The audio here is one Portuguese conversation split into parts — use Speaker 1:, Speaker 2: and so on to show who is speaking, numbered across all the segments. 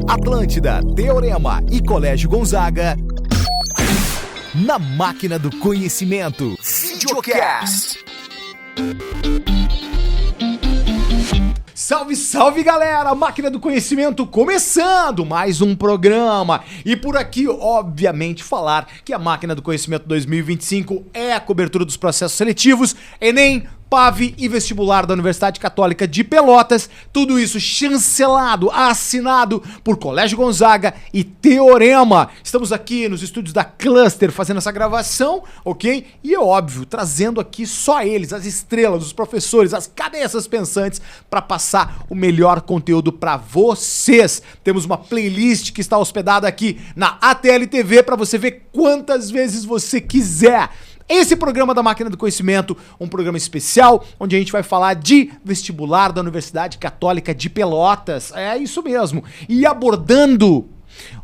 Speaker 1: Atlântida, Teorema e Colégio Gonzaga. Na Máquina do Conhecimento. Videocast. Salve, salve, galera! Máquina do Conhecimento começando mais um programa. E por aqui, obviamente, falar que a Máquina do Conhecimento 2025 é a cobertura dos processos seletivos, Enem, PAV e vestibular da Universidade Católica de Pelotas, tudo isso chancelado, assinado por Colégio Gonzaga e Teorema. Estamos aqui nos estúdios da Cluster fazendo essa gravação, ok? E é óbvio, trazendo aqui só eles, as estrelas, os professores, as cabeças pensantes para passar o melhor conteúdo para vocês. Temos uma playlist que está hospedada aqui na ATL TV para você ver quantas vezes você quiser. Esse programa da Máquina do Conhecimento, um programa especial, onde a gente vai falar de vestibular da Universidade Católica de Pelotas. É isso mesmo. E abordando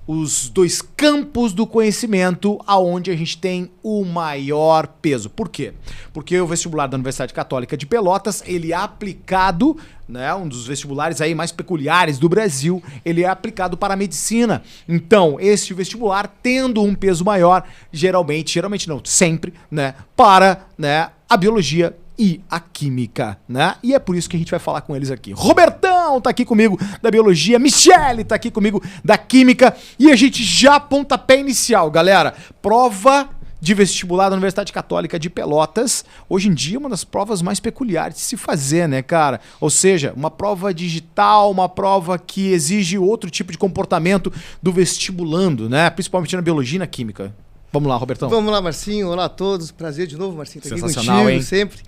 Speaker 1: os dois campos do conhecimento aonde a gente tem o maior peso. Por quê? Porque o vestibular da Universidade Católica de Pelotas, ele é aplicado, né, um dos vestibulares aí mais peculiares do Brasil, ele é aplicado para a medicina. Então, esse vestibular tendo um peso maior, geralmente não, sempre, né, para, né, a biologia e a química, né? E é por isso que a gente vai falar com eles aqui. Robertão tá aqui comigo da biologia, Michele tá aqui comigo da química e a gente já pontapé inicial, galera. Prova de vestibular da Universidade Católica de Pelotas, hoje em dia é uma das provas mais peculiares de se fazer, né, cara? Ou seja, uma prova digital, uma prova que exige outro tipo de comportamento do vestibulando, né? Principalmente na biologia e na química. Vamos lá, Robertão.
Speaker 2: Vamos lá, Marcinho. Olá a todos. Prazer de novo, Marcinho. Estar aqui
Speaker 1: contigo, hein?
Speaker 2: Sempre.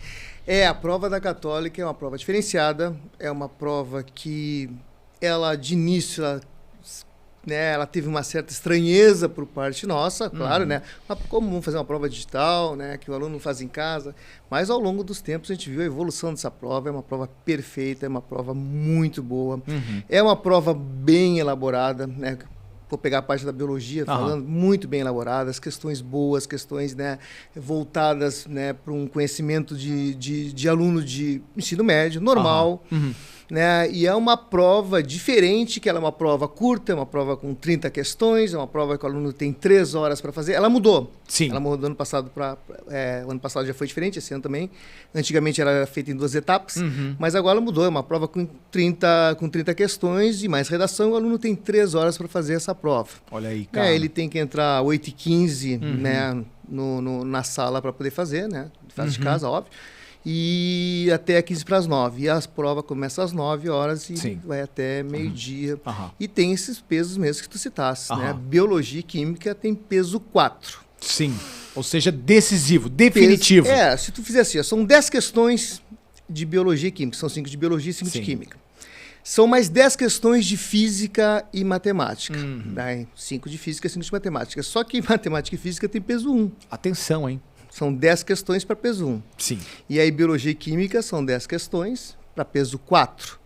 Speaker 2: A prova da Católica é uma prova diferenciada. É uma prova que ela, de início, ela teve uma certa estranheza por parte nossa, claro, né? Como vamos fazer uma prova digital, né? Que o aluno faz em casa. Mas, ao longo dos tempos, a gente viu a evolução dessa prova. É uma prova perfeita, é uma prova muito boa. É uma prova bem elaborada, né? Vou pegar a parte da biologia, falando muito bem elaboradas, questões boas, questões, né, voltadas, né, para um conhecimento de aluno de ensino médio, normal. Né? E é uma prova diferente, que ela é uma prova curta, é uma prova com 30 questões, é uma prova que o aluno tem 3 horas para fazer. Ela mudou.
Speaker 1: Sim.
Speaker 2: Ela mudou do ano passado o ano passado já foi diferente, esse ano também. Antigamente ela era feita em 2 etapas, mas agora mudou. É uma prova com 30 questões e mais redação. O aluno tem 3 horas para fazer essa prova.
Speaker 1: Olha aí, cara.
Speaker 2: Ele tem que entrar 8h15, né, na sala para poder fazer, né? Faz de casa, óbvio. E até 8h15. E as provas começam às 9 horas e vai até meio-dia. E tem esses pesos mesmo que tu citaste, né? Biologia e química tem peso 4.
Speaker 1: Sim, ou seja, decisivo, definitivo.
Speaker 2: Se tu fizer assim, são 10 questões de biologia e química. São 5 de biologia e 5 de química. São mais 10 questões de física e matemática. 5 de física e 5 de matemática. Só que matemática e física tem peso 1.
Speaker 1: Atenção, hein?
Speaker 2: São 10 questões para peso 1.
Speaker 1: Sim.
Speaker 2: E aí, biologia e química são 10 questões para peso 4.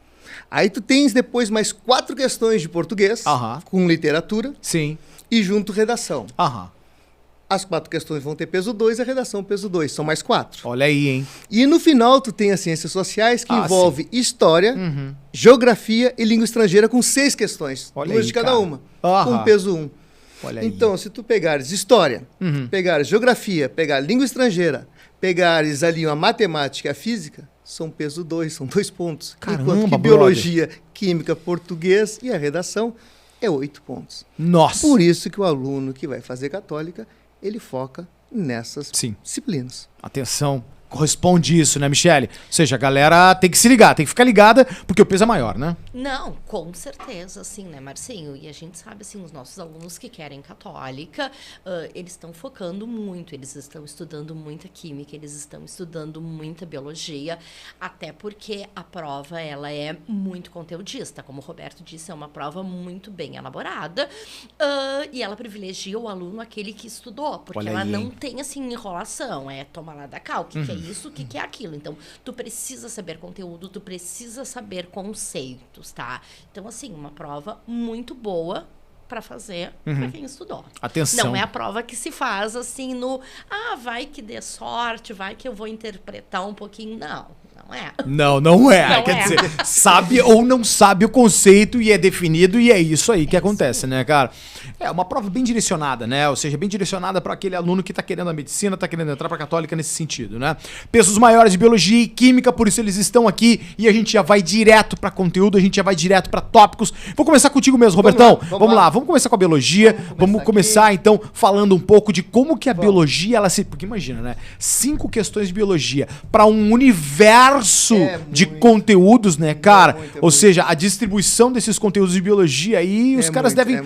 Speaker 2: Aí tu tens depois mais 4 questões de português, com literatura.
Speaker 1: Sim.
Speaker 2: E junto redação. As 4 questões vão ter peso 2 e a redação peso 2. São mais 4.
Speaker 1: Olha aí, hein?
Speaker 2: E no final tu tem as ciências sociais, que envolve história, geografia e língua estrangeira com 6 questões.
Speaker 1: Olha
Speaker 2: 2
Speaker 1: aí,
Speaker 2: de cada
Speaker 1: cara.
Speaker 2: uma. Com peso 1.
Speaker 1: Olha aí.
Speaker 2: Então, se tu pegares história, pegares geografia, pegar língua estrangeira, pegares ali uma matemática e a física, são peso 2, são 2 pontos.
Speaker 1: Caramba,
Speaker 2: enquanto que biologia, química, português e a redação é 8 pontos.
Speaker 1: Nossa!
Speaker 2: Por isso que o aluno que vai fazer católica, ele foca nessas disciplinas.
Speaker 1: Atenção. Corresponde isso, né, Michele? Ou seja, a galera tem que se ligar, tem que ficar ligada, porque o peso é maior, né?
Speaker 3: Não, com certeza, assim, né, Marcinho? E a gente sabe, assim, os nossos alunos que querem católica, eles estão focando muito, eles estão estudando muita química, eles estão estudando muita biologia, até porque a prova, ela é muito conteudista, como o Roberto disse, é uma prova muito bem elaborada, e ela privilegia o aluno, aquele que estudou, porque ela não tem, assim, enrolação, é toma lá da cá, o que é isso, o que é aquilo. Então, tu precisa saber conteúdo, tu precisa saber conceitos, tá? Então, assim, uma prova muito boa para fazer para quem estudou.
Speaker 1: Atenção.
Speaker 3: Não é a prova que se faz assim no... vai que dê sorte, vai que eu vou interpretar um pouquinho. Não. Não é.
Speaker 1: Não é.
Speaker 3: Não
Speaker 1: Quer
Speaker 3: é.
Speaker 1: dizer, sabe ou não sabe o conceito e é definido e é isso aí que acontece, né, cara? É uma prova bem direcionada, né? Ou seja, bem direcionada para aquele aluno que tá querendo a medicina, tá querendo entrar pra católica nesse sentido, né? Pesos maiores de biologia e química, por isso eles estão aqui e a gente já vai direto pra conteúdo, a gente já vai direto pra tópicos. Vou começar contigo mesmo, Robertão. Vamos lá. Vamos começar com a biologia. Vamos começar então falando um pouco de como que a biologia ela se, porque imagina, né? 5 questões de biologia para um universo de conteúdos, né, cara? Ou seja, a distribuição desses conteúdos de biologia aí, os caras devem.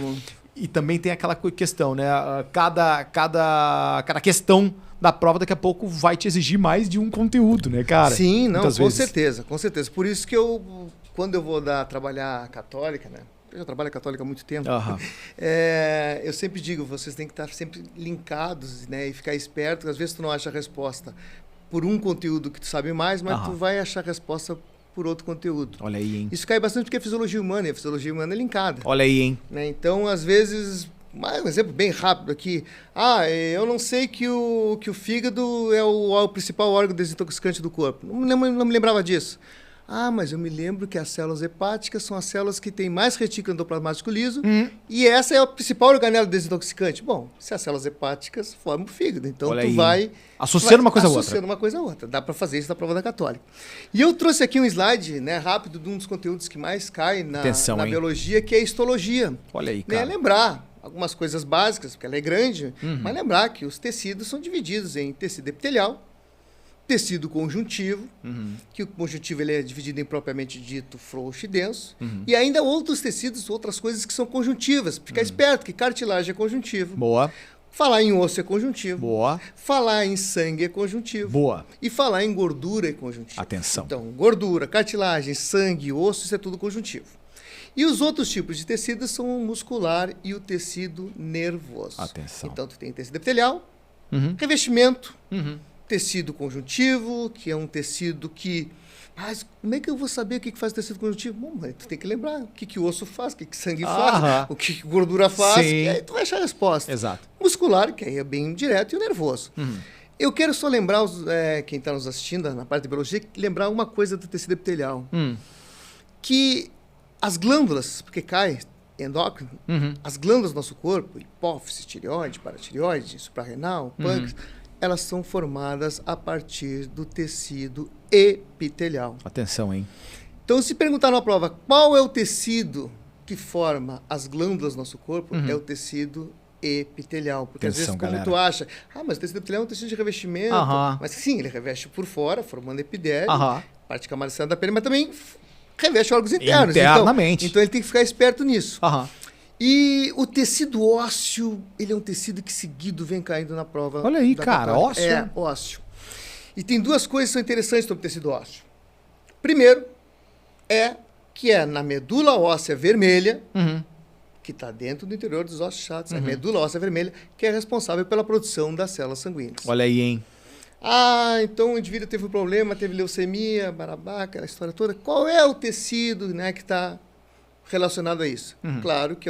Speaker 1: E também tem aquela questão, né? Cada questão da prova daqui a pouco vai te exigir mais de um conteúdo, né, cara?
Speaker 2: Sim, não,
Speaker 1: Muitas
Speaker 2: com
Speaker 1: vezes.
Speaker 2: certeza, com certeza. Por isso que quando eu vou trabalhar católica, né? Eu já trabalho católica há muito tempo. Eu sempre digo, vocês têm que estar sempre linkados, né? E ficar esperto, às vezes tu não acha a resposta por um conteúdo que tu sabe mais, mas tu vai achar a resposta por outro conteúdo.
Speaker 1: Olha aí, hein?
Speaker 2: Isso cai bastante porque é fisiologia humana, e a fisiologia humana é linkada.
Speaker 1: Olha aí, hein?
Speaker 2: Né? Então, às vezes, um exemplo bem rápido aqui. Eu não sei que o fígado é o principal órgão desintoxicante do corpo. Não me lembrava disso. Mas eu me lembro que as células hepáticas são as células que têm mais retículo endoplasmático liso e essa é a principal organela desintoxicante. Bom, se as células hepáticas formam o fígado, então
Speaker 1: olha
Speaker 2: tu
Speaker 1: aí,
Speaker 2: vai...
Speaker 1: Associando uma coisa a outra.
Speaker 2: Associando uma coisa a outra. Dá para fazer isso na prova da Católica. E eu trouxe aqui um slide, né, rápido, de um dos conteúdos que mais cai na biologia, que é a histologia.
Speaker 1: Olha aí, cara.
Speaker 2: Lembrar algumas coisas básicas, porque ela é grande, mas lembrar que os tecidos são divididos em tecido epitelial, tecido conjuntivo, que o conjuntivo ele é dividido em propriamente dito frouxo e denso, e ainda outros tecidos, outras coisas que são conjuntivas. Fica esperto que cartilagem é conjuntivo.
Speaker 1: Boa.
Speaker 2: Falar em osso é conjuntivo.
Speaker 1: Boa.
Speaker 2: Falar em sangue é conjuntivo.
Speaker 1: Boa.
Speaker 2: E falar em gordura é conjuntivo.
Speaker 1: Atenção.
Speaker 2: Então, gordura, cartilagem, sangue, osso, isso é tudo conjuntivo. E os outros tipos de tecidos são o muscular e o tecido nervoso.
Speaker 1: Atenção.
Speaker 2: Então, tu tem tecido epitelial, revestimento, tecido conjuntivo, que é um tecido que... Mas como é que eu vou saber o que faz o tecido conjuntivo? Bom, mas tu tem que lembrar o que o osso faz, o que sangue faz, o que gordura faz, e aí tu vai achar a resposta.
Speaker 1: Exato.
Speaker 2: Muscular, que aí é bem direto, e o nervoso. Eu quero só lembrar, quem está nos assistindo na parte de biologia, lembrar uma coisa do tecido epitelial. Que as glândulas, porque cai endócrino, as glândulas do nosso corpo, hipófise, tireoide, paratireoide, suprarrenal, pâncreas, elas são formadas a partir do tecido epitelial.
Speaker 1: Atenção, hein?
Speaker 2: Então, se perguntar na prova qual é o tecido que forma as glândulas do nosso corpo, é o tecido epitelial. Porque às vezes, como tu acha, mas o tecido epitelial é um tecido de revestimento. Mas sim, ele reveste por fora, formando epiderme, parte camariciana da pele, mas também reveste órgãos internos.
Speaker 1: Internamente.
Speaker 2: Então ele tem que ficar esperto nisso. E o tecido ósseo, ele é um tecido que seguido vem caindo na prova.
Speaker 1: Olha aí, cara, ósseo.
Speaker 2: É, ósseo. E tem duas coisas que são interessantes sobre o tecido ósseo. Primeiro, que é na medula óssea vermelha, que está dentro do interior dos ossos chatos, a medula óssea vermelha, que é responsável pela produção das células sanguíneas.
Speaker 1: Olha aí, hein?
Speaker 2: Então o indivíduo teve um problema, teve leucemia, barabá, aquela história toda. Qual é o tecido, né, que está relacionado a isso? Claro que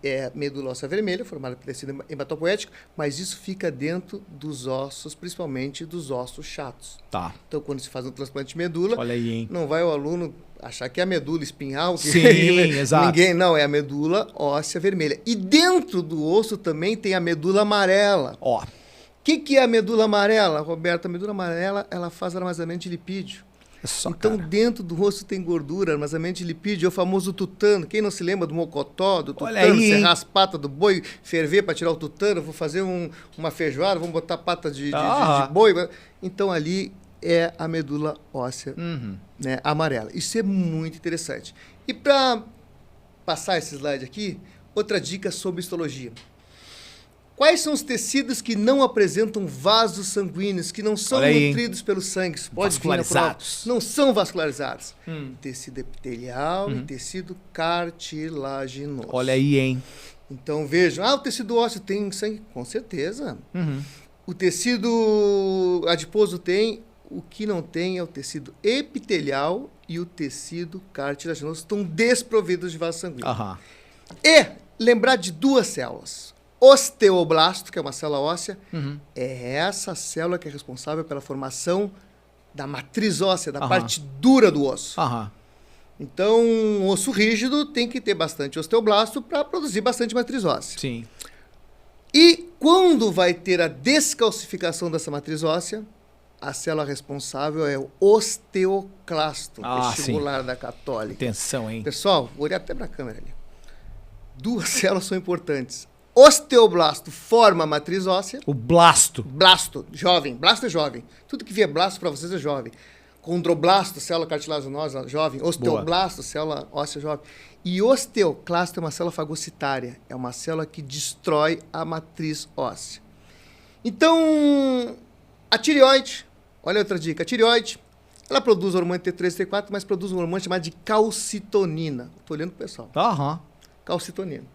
Speaker 2: é a medula óssea vermelha, formada por tecido hematopoético, mas isso fica dentro dos ossos, principalmente dos ossos chatos.
Speaker 1: Tá.
Speaker 2: Então, quando se faz um transplante de medula,
Speaker 1: olha aí, hein?
Speaker 2: Não vai o aluno achar que é a medula espinhal.
Speaker 1: Sim, exato.
Speaker 2: Não, é a medula óssea vermelha. E dentro do osso também tem a medula amarela.
Speaker 1: Ó.
Speaker 2: O que é a medula amarela, Roberto? A medula amarela, ela faz armazenamento de lipídio. Então, dentro do osso tem gordura, armazenamento de lipídio, é o famoso tutano. Quem não se lembra do mocotó, do tutano, serrar as patas do boi, ferver para tirar o tutano, vou fazer uma feijoada, vamos botar pata de boi. Então, ali é a medula óssea, né, amarela. Isso é muito interessante. E para passar esse slide aqui, outra dica sobre histologia. Quais são os tecidos que não apresentam vasos sanguíneos, que não são nutridos pelo sangue? Pode vir na prova. Não são vascularizados. Tecido epitelial e tecido cartilaginoso.
Speaker 1: Olha aí, hein?
Speaker 2: Então vejam, o tecido ósseo tem sangue? Com certeza. O tecido adiposo tem, o que não tem é o tecido epitelial e o tecido cartilaginoso, estão desprovidos de vasos sanguíneos. E lembrar de duas células. Osteoblasto, que é uma célula óssea, é essa célula que é responsável pela formação da matriz óssea, da
Speaker 1: Aham.
Speaker 2: parte dura do osso.
Speaker 1: Aham.
Speaker 2: Então, um osso rígido tem que ter bastante osteoblasto para produzir bastante matriz óssea.
Speaker 1: Sim.
Speaker 2: E quando vai ter a descalcificação dessa matriz óssea, a célula responsável é o osteoclasto, vestibular da Católica.
Speaker 1: Atenção, hein?
Speaker 2: Pessoal, vou olhar até para a câmera ali. Duas células são importantes. Osteoblasto forma a matriz óssea.
Speaker 1: O blasto.
Speaker 2: Blasto, jovem. Blasto é jovem. Tudo que vier blasto para vocês é jovem. Condroblasto, célula cartilaginosa, jovem. Osteoblasto, célula óssea, jovem. E osteoclasto é uma célula fagocitária. É uma célula que destrói a matriz óssea. Então, a tireoide, olha outra dica. A tireoide, ela produz hormônio T3 e T4, mas produz um hormônio chamado de calcitonina. Estou olhando pro pessoal.
Speaker 1: Aham.
Speaker 2: Calcitonina.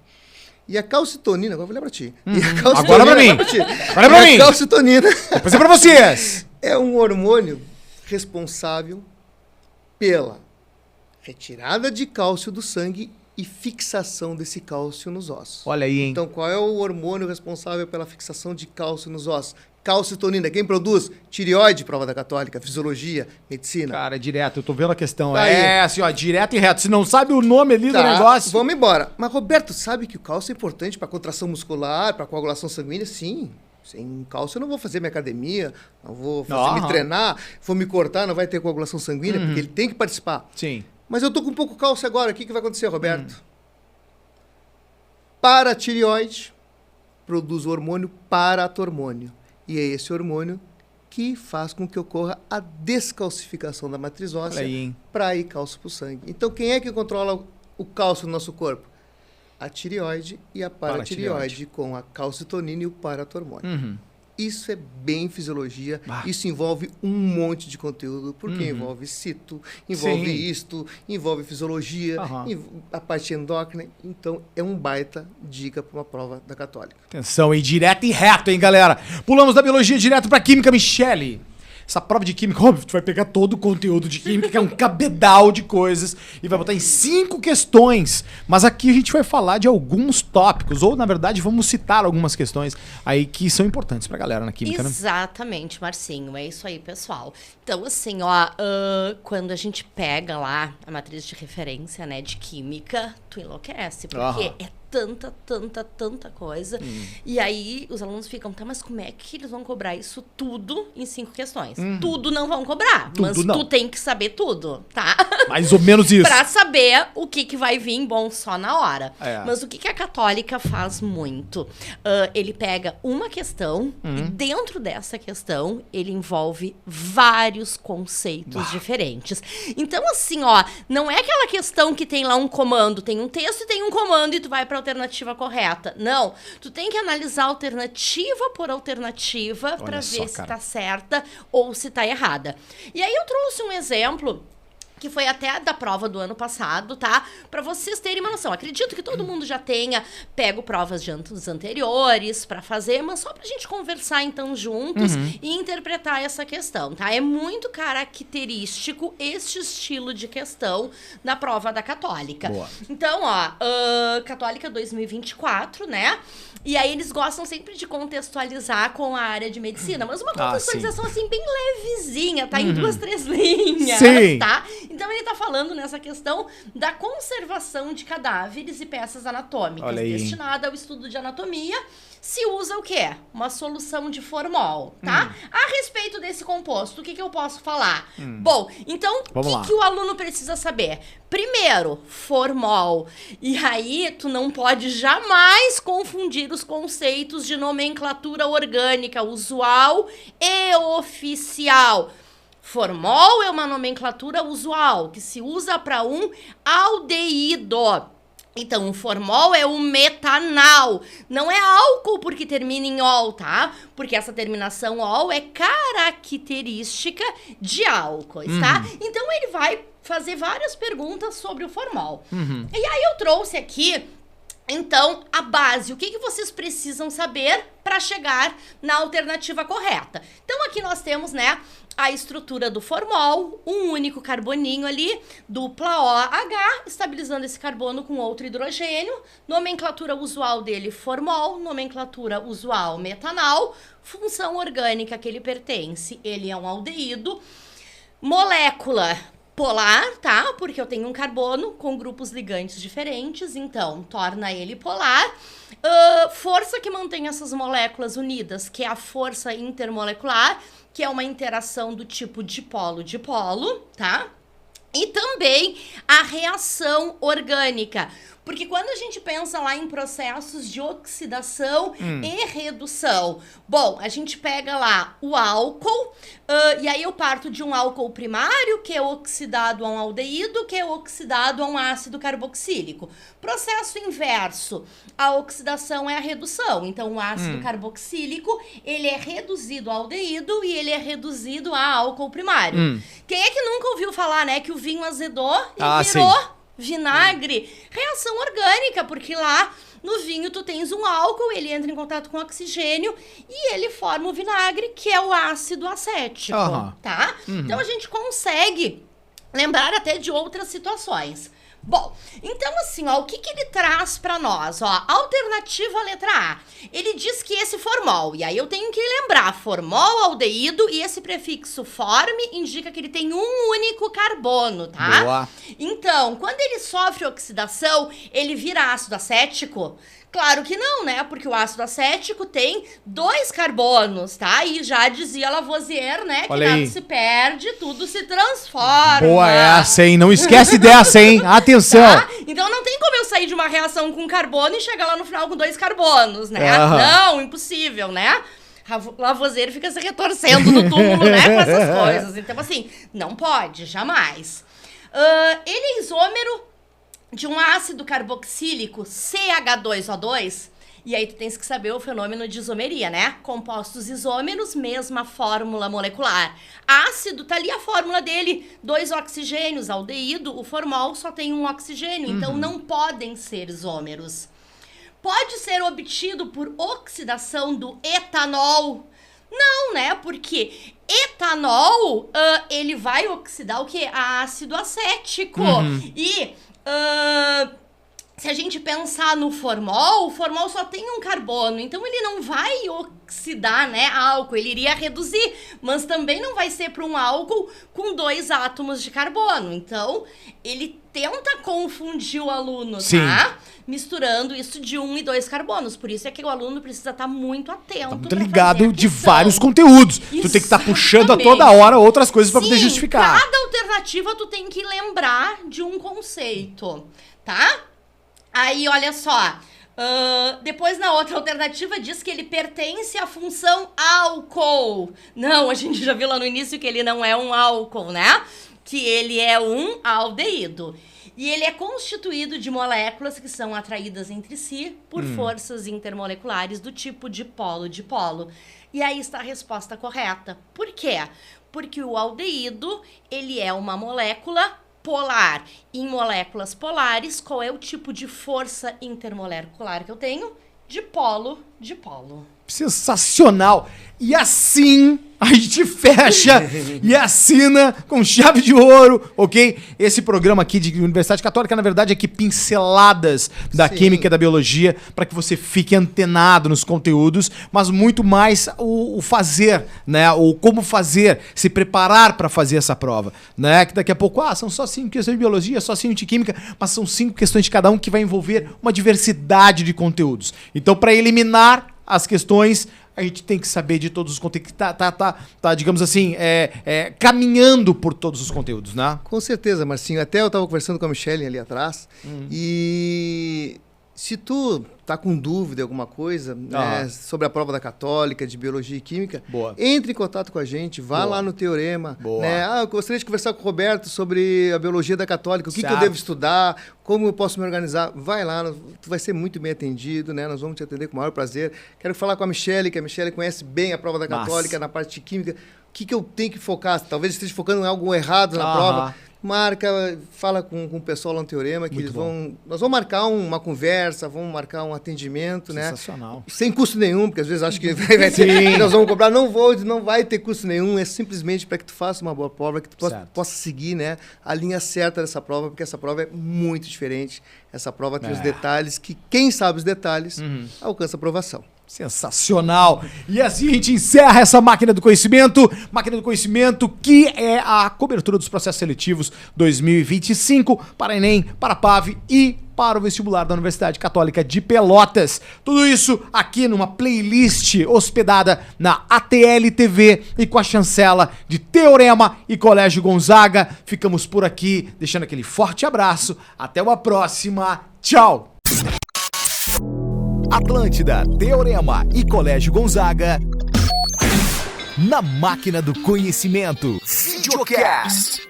Speaker 2: E a calcitonina, agora eu vou olhar pra ti.
Speaker 1: Agora pra mim. Agora pra mim.
Speaker 2: A calcitonina
Speaker 1: Depois é pra vocês.
Speaker 2: é um hormônio responsável pela retirada de cálcio do sangue e fixação desse cálcio nos ossos.
Speaker 1: Olha aí, hein?
Speaker 2: Então, qual é o hormônio responsável pela fixação de cálcio nos ossos? Calcitonina. Quem produz? Tireoide, prova da Católica, fisiologia, medicina.
Speaker 1: Cara, é direto, eu tô vendo a questão.
Speaker 2: Tá aí.
Speaker 1: É assim, ó, direto e reto. Se não sabe o nome ali do negócio.
Speaker 2: Vamos embora. Mas, Roberto, sabe que o cálcio é importante para contração muscular, para coagulação sanguínea? Sim. Sem cálcio eu não vou fazer minha academia, não vou fazer, me treinar, vou me cortar, não vai ter coagulação sanguínea, porque ele tem que participar.
Speaker 1: Sim.
Speaker 2: Mas eu tô com pouco cálcio agora, o que vai acontecer, Roberto? Paratireoide produz o hormônio paratormônio. E é esse hormônio que faz com que ocorra a descalcificação da matriz óssea para ir cálcio para o sangue. Então, quem é que controla o cálcio no nosso corpo? A tireoide e a paratireoide com a calcitonina e o paratormônio. Isso é bem fisiologia, isso envolve um monte de conteúdo, porque envolve cito, envolve isto, envolve fisiologia, a parte endócrina. Então, é um baita dica para uma prova da Católica.
Speaker 1: Atenção, hein? Direto e reto, hein, galera? Pulamos da biologia direto pra química, Michele. Essa prova de química, óbvio, tu vai pegar todo o conteúdo de química, que é um cabedal de coisas, e vai botar em 5 questões. Mas aqui a gente vai falar de alguns tópicos, ou na verdade vamos citar algumas questões aí que são importantes pra galera na química,
Speaker 3: Exatamente, Marcinho, é isso aí, pessoal. Então, assim, ó, quando a gente pega lá a matriz de referência, né, de química, tu enlouquece, porque é tanta coisa. E aí os alunos ficam, tá, mas como é que eles vão cobrar isso tudo em 5 questões? Tudo não vão cobrar, mas tu tem que saber tudo, tá?
Speaker 1: Mais ou menos isso.
Speaker 3: Pra saber o que vai vir bom só na hora.
Speaker 1: É.
Speaker 3: Mas o que a Católica faz muito? Ele pega uma questão e dentro dessa questão ele envolve vários conceitos diferentes. Então, assim, ó, não é aquela questão que tem lá um comando, tem um texto e tem um comando e tu vai pra alternativa correta. Não. Tu tem que analisar alternativa por alternativa para ver se tá certa ou se tá errada. E aí eu trouxe um exemplo que foi até da prova do ano passado, tá? Pra vocês terem uma noção. Acredito que todo mundo já tenha pego provas de anos anteriores pra fazer, mas só pra gente conversar então juntos e interpretar essa questão, tá? É muito característico este estilo de questão na prova da Católica.
Speaker 1: Boa.
Speaker 3: Então, ó, Católica 2024, né? E aí eles gostam sempre de contextualizar com a área de medicina, mas uma contextualização assim bem levezinha, tá? Em 2, 3 linhas, tá? Então ele tá falando nessa questão da conservação de cadáveres e peças anatômicas, destinada ao estudo de anatomia. Se usa o quê? Uma solução de formol, tá? A respeito desse composto, o que eu posso falar? Bom, então, o que o aluno precisa saber? Primeiro, formol. E aí, tu não pode jamais confundir os conceitos de nomenclatura orgânica usual e oficial. Formol é uma nomenclatura usual, que se usa para um aldeído. Então, o formol é o metanal. Não é álcool porque termina em ol, tá? Porque essa terminação ol é característica de álcoois, tá? Então, ele vai fazer várias perguntas sobre o formol. E aí, eu trouxe aqui, então, a base. O que vocês precisam saber para chegar na alternativa correta? Então, aqui nós temos, né, a estrutura do formol, um único carboninho ali, dupla OH, estabilizando esse carbono com outro hidrogênio, nomenclatura usual dele formol, nomenclatura usual metanal, função orgânica que ele pertence, ele é um aldeído. Molécula polar, tá? Porque eu tenho um carbono com grupos ligantes diferentes, então torna ele polar. Força que mantém essas moléculas unidas, que é a força intermolecular, que é uma interação do tipo dipolo-dipolo, tá? E também a reação orgânica. Porque quando a gente pensa lá em processos de oxidação e redução, bom, a gente pega lá o álcool, e aí eu parto de um álcool primário, que é oxidado a um aldeído, que é oxidado a um ácido carboxílico. Processo inverso, a oxidação é a redução. Então, o ácido carboxílico, ele é reduzido a aldeído e ele é reduzido a álcool primário. Quem é que nunca ouviu falar, né, que o vinho azedou e virou...
Speaker 1: Sim.
Speaker 3: Vinagre, reação orgânica, porque lá no vinho tu tens um álcool, ele entra em contato com oxigênio e ele forma o vinagre, que é o ácido acético, tá? Então a gente consegue lembrar até de outras situações. Bom, então assim, ó, o que ele traz pra nós? Ó, alternativa à letra A. Ele diz que esse formol, e aí eu tenho que lembrar, formol, aldeído, e esse prefixo forme indica que ele tem um único carbono, tá?
Speaker 1: Boa.
Speaker 3: Então, quando ele sofre oxidação, ele vira ácido acético? Claro que não, né? Porque o ácido acético tem 2 carbonos, tá? E já dizia Lavoisier, né? Que
Speaker 1: Olha
Speaker 3: nada
Speaker 1: aí.
Speaker 3: se perde, tudo se transforma.
Speaker 1: Boa essa, hein? Não esquece dessa, hein? Atenção!
Speaker 3: Tá? Então não tem como eu sair de uma reação com carbono e chegar lá no final com 2 carbonos, né? Não, impossível, né? Lavoisier fica se retorcendo no túmulo, né? Com essas coisas. Então, assim, não pode, jamais. Ele é isômero de um ácido carboxílico CH2O2, e aí tu tens que saber o fenômeno de isomeria, né? Compostos isômeros, mesma fórmula molecular. Ácido, tá ali a fórmula dele, 2 oxigênios, aldeído, o formol só tem um oxigênio, então não podem ser isômeros. Pode ser obtido por oxidação do etanol? Não, né? Porque etanol, ele vai oxidar o quê? Ácido acético. E... se a gente pensar no formol, o formol só tem um carbono, então ele não vai oxidar, né, álcool, ele iria reduzir, mas também não vai ser para um álcool com 2 átomos de carbono. Então, ele tenta confundir o aluno, tá? Misturando isso de 1 e 2 carbonos. Por isso é que o aluno precisa estar muito atento.
Speaker 1: Tá muito ligado de vários conteúdos. Tu tem que estar puxando a toda hora outras coisas para poder justificar.
Speaker 3: Cada alternativa tu tem que lembrar de um conceito, tá? Aí, olha só, depois na outra alternativa diz que ele pertence à função álcool. Não, a gente já viu lá no início que ele não é um álcool, né? Que ele é um aldeído. E ele é constituído de moléculas que são atraídas entre si por forças intermoleculares do tipo dipolo-dipolo. E aí está a resposta correta. Por quê? Porque o aldeído, ele é uma molécula polar. Em moléculas polares, qual é o tipo de força intermolecular que eu tenho? Dipolo-dipolo.
Speaker 1: Sensacional! E assim a gente fecha e assina com chave de ouro, ok? Esse programa aqui de Universidade Católica, na verdade, é aqui pinceladas da química e da biologia, para que você fique antenado nos conteúdos, mas muito mais o fazer, né? O como fazer, se preparar para fazer essa prova, né? Que daqui a pouco, são só 5 questões de biologia, só 5 de química, mas são 5 questões de cada um que vai envolver uma diversidade de conteúdos. Então, para eliminar as questões, a gente tem que saber de todos os conteúdos, tá, digamos assim, caminhando por todos os conteúdos, né?
Speaker 2: Com certeza, Marcinho. Até eu estava conversando com a Michelle ali atrás, e se tu tá com dúvida de alguma coisa, né, sobre a prova da Católica, de Biologia e Química, entre em contato com a gente, vá lá no Teorema. Né? Eu gostaria de conversar com o Roberto sobre a Biologia da Católica, o que eu devo estudar, como eu posso me organizar. Vai lá, tu vai ser muito bem atendido, né? Nós vamos te atender com o maior prazer. Quero falar com a Michelle, que a Michelle conhece bem a prova da Católica, na parte de Química. O que eu tenho que focar? Talvez esteja focando em algo errado na prova. Marca, fala com o pessoal lá no Teorema, que nós vamos marcar uma conversa, vamos marcar um atendimento,
Speaker 1: Sensacional.
Speaker 2: Né? Sem custo nenhum, porque às vezes acho que vai ter, nós vamos cobrar, não vai ter custo nenhum, é simplesmente para que tu faça uma boa prova, que tu possa seguir, né, a linha certa dessa prova, porque essa prova é muito diferente. Essa prova tem os detalhes que quem sabe os detalhes alcança a aprovação.
Speaker 1: Sensacional! E assim a gente encerra essa máquina do conhecimento que é a cobertura dos processos seletivos 2025 para Enem, para a PAV e para o vestibular da Universidade Católica de Pelotas. Tudo isso aqui numa playlist hospedada na ATL TV e com a chancela de Teorema e Colégio Gonzaga. Ficamos por aqui, deixando aquele forte abraço. Até uma próxima. Tchau!
Speaker 4: Atlântida, Teorema e Colégio Gonzaga na máquina do conhecimento. Videocast.